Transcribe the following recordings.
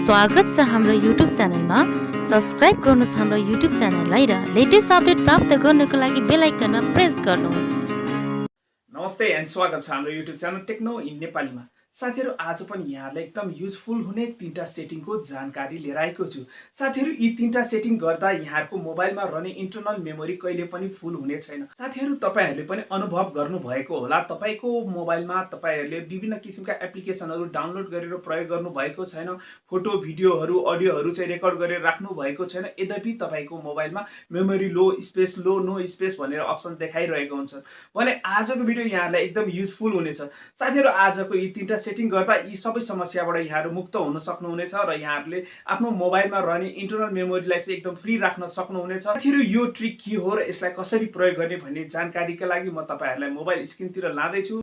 स्वागत छ हाम्रो युट्युब च्यानलमा। सब्स्क्राइब गर्नुहोस् हाम्रो युट्युब च्यानललाई र लेटेस्ट अपडेट प्राप्त गर्नको लागि बेल आइकनमा प्रेस गर्नुहोस्। नमस्ते एन्ड स्वागत छ हाम्रो युट्युब च्यानल टेक्नो इन नेपालीमा। साथीहरू, आज पनि यहाँलाई एकदम युजफुल हुने तीनटा सेटिङको जानकारी लिएर आएको छु। साथीहरू, यी तीनटा सेटिङ गर्दा यहाँको मोबाइलमा रहने इन्टरनल मेमोरी कहिले पनि फुल हुने छैन। साथीहरू, तपाईहरुले पनि अनुभव गर्नुभएको होला, तपाईको मोबाइलमा तपाईहरुले विभिन्न किसिमका एप्लिकेसनहरु डाउनलोड गरेर प्रयोग गर्नुभएको छैन, फोटो भिडियोहरु अडियोहरु चाहिँ रेकर्ड गरेर राख्नु भएको छैन। यद्यपि तपाईको मोबाइलमा मेमोरी लो स्पेस लो नो स्पेस भनेर अप्सन देखाइरहेको हुन्छ भने आजको भिडियो यहाँलाई एकदम युजफुल हुनेछ। साथीहरू, आजको यी तीनटा सेटिङ गर्दा यी सबै समस्याबाट यहाँहरू मुक्त हुन सक्नुहुनेछ र यहाँहरूले आफ्नो मोबाइलमा रहने इन्टरनल मेमोरीलाई चाहिँ एकदम फ्री राख्न सक्नुहुनेछ। साथीहरू, यो ट्रिक के हो र यसलाई कसरी प्रयोग गर्ने भन्ने जानकारीका लागि म तपाईहरुलाई मोबाइल स्क्रिनतिर लाँदैछु।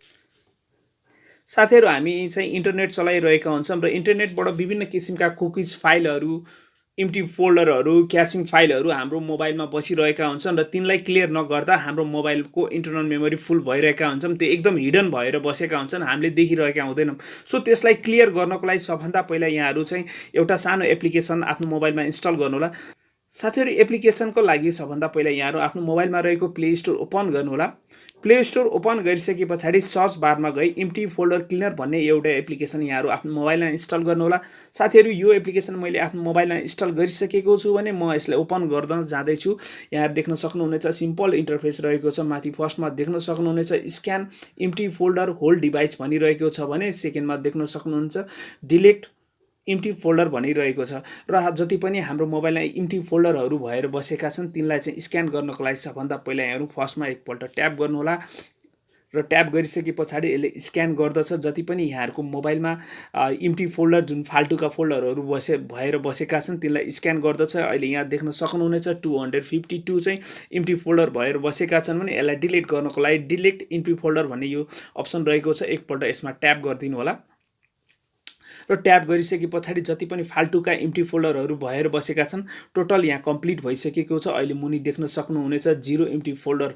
साथीहरू, हामी चाहिँ इन्टरनेट चलाइरहेका हुन्छौँ र इन्टरनेटबाट विभिन्न किसिमका कुकिज फाइलहरू, एम्प्टी फोल्डरहरू, क्याचिङ फाइलहरू हाम्रो मोबाइलमा बसिरहेका हुन्छन् र तिनलाई क्लियर नगर्दा हाम्रो मोबाइलको इन्टरनल मेमोरी फुल भइरहेका हुन्छन्। त्यो एकदम हिडन भएर बसेका हुन्छन्, हामीले देखिरहेका हुँदैनौँ। सो त्यसलाई क्लियर गर्नको लागि सबभन्दा पहिला यहाँहरू चाहिँ एउटा सानो एप्लिकेसन आफ्नो मोबाइलमा इन्स्टल गर्नुहोला। साथीहरू, एप्लिकेसनको लागि सबभन्दा पहिला यहाँहरू आफ्नो मोबाइलमा रहेको प्ले स्टोर ओपन गर्नुहोला। प्ले स्टोर ओपन गरिसके पछाडि सर्च बारमा गई एम्प्टी फोल्डर क्लिनर भन्ने एउटा एप्लिकेसन यहाँहरू आफ्नो मोबाइलमा इन्स्टल गर्नुहोला। साथीहरू, यो एप्लिकेसन मैले आफ्नो मोबाइलमा इन्स्टल गरिसकेको छु भने म यसलाई ओपन गर्न जाँदैछु। यहाँ देख्न सक्नुहुनेछ सिम्पल इन्टरफेस रहेको छ। माथि फर्स्टमा देख्न सक्नुहुनेछ scan empty folder whole device भनिरहेको छ भने सेकेन्डमा देख्न सक्नुहुन्छ डिलिट एम्प्टी फोल्डर भनिरहेको छ। र जति पनि हाम्रो मोबाइलमा एम्प्टी फोल्डरहरू भएर बसेका छन् तिनलाई चाहिँ स्क्यान गर्नको लागि सबभन्दा पहिला यहाँहरू फर्स्टमा एकपल्ट ट्याप गर्नुहोला र ट्याप गरिसके पछाडि यसले स्क्यान गर्दछ। जति पनि यहाँहरूको मोबाइलमा एम्प्टी फोल्डर जुन फाल्टुका फोल्डरहरू भएर बसेका छन् तिनलाई स्क्यान गर्दछ। अहिले यहाँ देख्न सक्नुहुनेछ 252 चाहिँ एम्प्टी फोल्डर भएर बसेका छन् भने यसलाई डिलिट गर्नको लागि डिलिट एम्प्टी फोल्डर भन्ने यो अप्सन रहेको छ। एकपल्ट यसमा ट्याप गरिदिनु होला र ट्याप गरिसके पछाडि जति पनि फाल्टुका एम्प्टी फोल्डरहरू भएर बसेका छन् टोटल यहाँ कम्प्लिट भइसकेको छ। अहिले मुनि देख्न सक्नुहुनेछ 0 एम्प्टी फोल्डर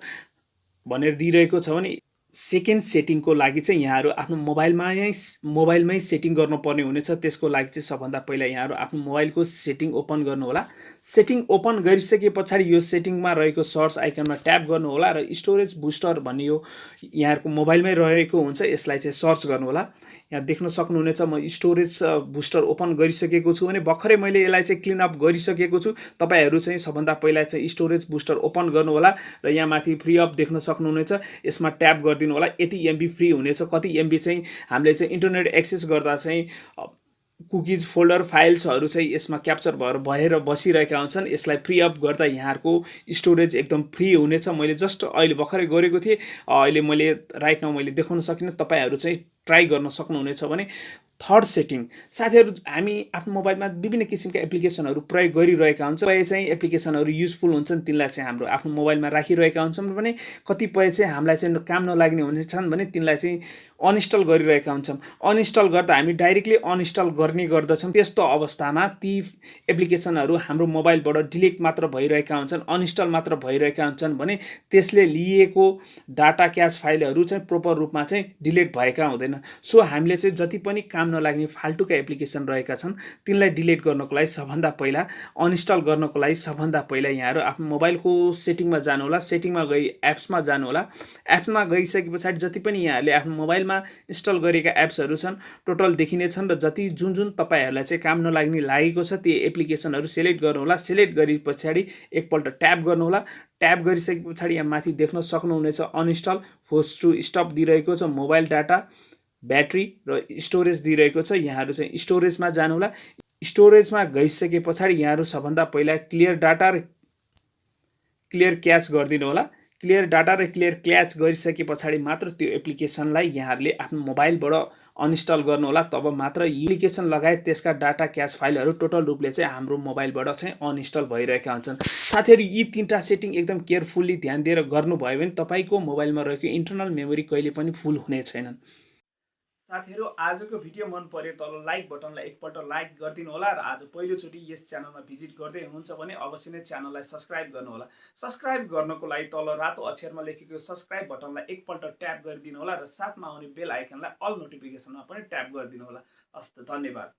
भनेर दिइरहेको छ भने सेकेन्ड सेटिङको लागि चाहिँ यहाँहरू आफ्नो मोबाइलमै सेटिङ गर्नुपर्ने हुनेछ। त्यसको लागि चाहिँ सबभन्दा पहिला यहाँहरू आफ्नो मोबाइलको सेटिङ ओपन गर्नुहोला। सेटिङ ओपन गरिसके पछाडि यो सेटिङमा रहेको सर्च आइकनमा ट्याप गर्नुहोला र स्टोरेज बुस्टर भन्ने यो यहाँहरूको मोबाइलमै रहेको हुन्छ, यसलाई चाहिँ सर्च गर्नुहोला। यहाँ देख्न सक्नुहुनेछ म स्टोरेज बुस्टर ओपन गरिसकेको छु भने भर्खरै मैले यसलाई चाहिँ क्लिन अप गरिसकेको छु। तपाईहरु चाहिँ सबभन्दा पहिला चाहिँ स्टोरेज बुस्टर ओपन गर्नुहोला र यहाँ माथि फ्री अप देख्न सक्नुहुनेछ, यसमा ट्याप गरिदिनु होला। यति एमबी फ्री हुनेछ, कति एमबी चाहिँ हामीले चाहिँ इन्टरनेट एक्सेस गर्दा चाहिँ कुकिज फोल्डर फाइल्सहरू चाहिँ यसमा क्याप्चर भएर बसिरहेका हुन्छन्। यसलाई फ्री अप गर्दा यहाँहरूको स्टोरेज एकदम फ्री हुनेछ। मैले जस्ट अहिले भर्खरै गरेको थिएँ, अहिले मैले राइट नाउ मैले देखाउन सकिनँ। तपाईहरु चाहिँ ट्राई गर्न सक्नुहुनेछ भने थर्ड सेटिङ। साथीहरू, हामी आफ्नो मोबाइलमा विभिन्न किसिमका एप्लिकेसनहरू प्रयोग गरिरहेका हुन्छौँ। कतिपय चाहिँ एप्लिकेसनहरू युजफुल हुन्छन्, तिनलाई चाहिँ हाम्रो आफ्नो मोबाइलमा राखिरहेका हुन्छौँ भने कतिपय चाहिँ हामीलाई चाहिँ काम नलाग्ने हुनेछन् भने तिनलाई चाहिँ अनइन्स्टल गरिरहेका हुन्छौँ। अनइन्स्टल गर्दा हामी डाइरेक्टली अनइन्स्टल गर्ने गर्दछौँ। त्यस्तो अवस्थामा ती एप्लिकेसनहरू हाम्रो मोबाइलबाट डिलिट मात्र भइरहेका हुन्छन्, अनइन्स्टल मात्र भइरहेका हुन्छन् भने त्यसले लिएको डाटा क्याच फाइलहरू चाहिँ प्रोपर रूपमा चाहिँ डिलिट भएका हुँदैन। सो हामीले चाहिँ जति पनि काम नलाग्ने फाल्टुका एप्लिकेसन रहेका छन् तिनलाई डिलिट गर्नको लागि सबभन्दा पहिला अनइन्स्टल गर्नको लागि सबभन्दा पहिला यहाँहरू आफ्नो मोबाइलको सेटिङमा जानुहोला। सेटिङमा गई एप्समा जानुहोला। एप्समा गइसके पछाडि जति पनि यहाँहरूले आफ्नो मोबाइलमा इन्स्टल गरेका एप्सहरू छन् टोटल देखिने छन् र जति जुन तपाईहरूलाई चाहिँ काम नलाग्ने लागेको छ ती एप्लिकेसनहरू सेलेक्ट गर्नुहोला। सेलेक्ट गरे पछाडि एकपल्ट ट्याप गर्नुहोला। ट्याप गरिसके पछाडि यहाँ माथि देख्न सक्नुहुनेछ अनइन्स्टल फोर्स टु स्टप दिइरहेको छ, मोबाइल डाटा ब्याट्री र स्टोरेज दिइरहेको छ। यहाँहरू चाहिँ स्टोरेजमा जानुहोला। स्टोरेजमा गइसके पछाडि यहाँहरू सबभन्दा पहिला क्लियर डाटा र क्लियर क्याच गरिदिनु होला। क्लियर डाटा र क्लियर क्याच गरिसके पछाडि मात्र त्यो एप्लिकेसनलाई यहाँहरूले आफ्नो मोबाइलबाट अनइन्स्टल गर्नुहोला। तब मात्र एप्लिकेसन लगायत त्यसका डाटा क्याच फाइलहरू टोटल रूपले चाहिँ हाम्रो मोबाइलबाट चाहिँ अनइन्स्टल भइरहेका हुन्छन्। साथीहरू, यी तीनटा सेटिङ एकदम केयरफुल्ली ध्यान दिएर गर्नुभयो भने तपाईँको मोबाइलमा रहेको इन्टरनल मेमोरी कहिले पनि फुल हुने छैनन्। साथीहरू, आजको भिडियो मन पर्यो तल लाइक बटनलाई एकपल्ट लाइक गरिदिनु होला र आज पहिलोचोटि यस च्यानलमा भिजिट गर्दै हुनुहुन्छ भने अवश्य नै च्यानललाई सब्स्क्राइब गर्नु होला। सब्स्क्राइब गर्नको लागि तल रातो अक्षरमा लेखेको सब्स्क्राइब बटनलाई एकपल्ट ट्याप गरिदिनु होला र साथमा आउने बेल आइकनलाई अल नोटिफिकेसनमा पनि ट्याप गरिदिनु होला। हस्त, धन्यवाद।